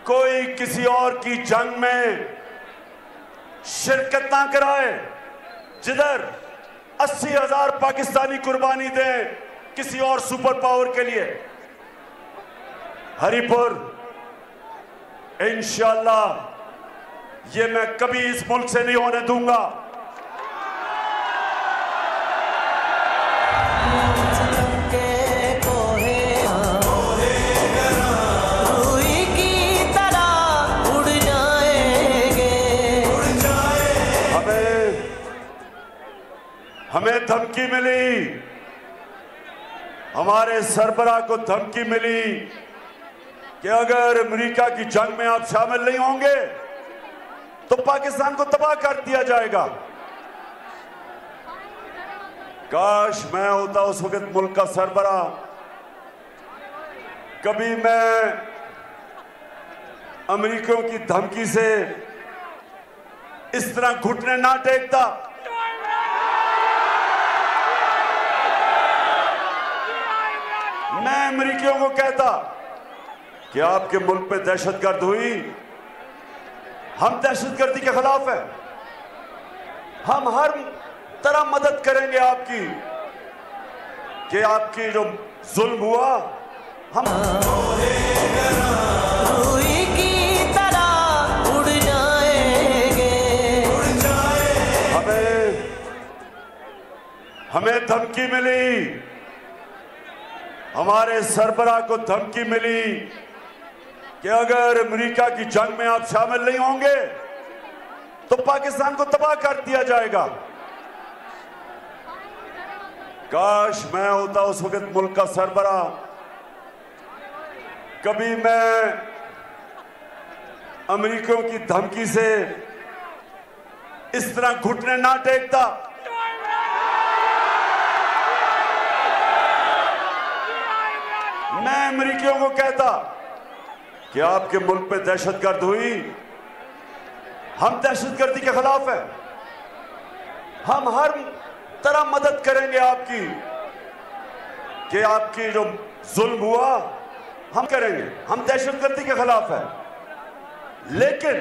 कोई किसी और की जंग में शिरकत ना कराए, जिधर 80,000 पाकिस्तानी कुर्बानी दें किसी और सुपर पावर के लिए। हरिपुर इंशाअल्लाह ये मैं कभी इस मुल्क से नहीं होने दूंगा। हमें धमकी मिली, हमारे सरबराह को धमकी मिली कि अगर अमेरिका की जंग में आप शामिल नहीं होंगे तो पाकिस्तान को तबाह कर दिया जाएगा। काश मैं होता उस वक्त मुल्क का सरबराह, कभी मैं अमेरिकियों की धमकी से इस तरह घुटने ना टेकता। मैं अमेरिकियों को कहता कि आपके मुल्क पे दहशतगर्द हुई, हम दहशतगर्दी के खिलाफ हैं, हम हर तरह मदद करेंगे आपकी, कि आपकी जो जुल्म हुआ हम की तरह उड़ जाएंगे। हमें धमकी मिली, हमारे सरबराह को धमकी मिली कि अगर अमेरिका की जंग में आप शामिल नहीं होंगे तो पाकिस्तान को तबाह कर दिया जाएगा। काश मैं होता उस वक्त मुल्क का सरबराह, कभी मैं अमेरिकियों की धमकी से इस तरह घुटने ना टेकता। मैं अमेरिकियों को कहता कि आपके मुल्क पे दहशतगर्द हुई, हम दहशतगर्दी के खिलाफ हैं, हम हर तरह मदद करेंगे आपकी, कि आपकी जो जुल्म हुआ हम करेंगे, हम दहशतगर्दी के खिलाफ हैं। लेकिन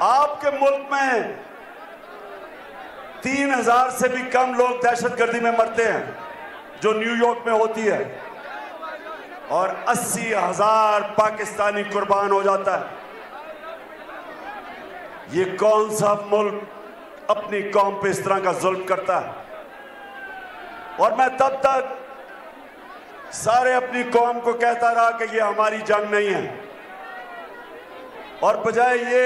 आपके मुल्क में 3,000 से भी कम लोग दहशतगर्दी में मरते हैं जो न्यूयॉर्क में होती है, और 80,000 पाकिस्तानी कुर्बान हो जाता है। ये कौन सा मुल्क अपनी कौम पे इस तरह का जुल्म करता है? और मैं तब तक सारे अपनी कौम को कहता रहा कि ये हमारी जंग नहीं है, और बजाय ये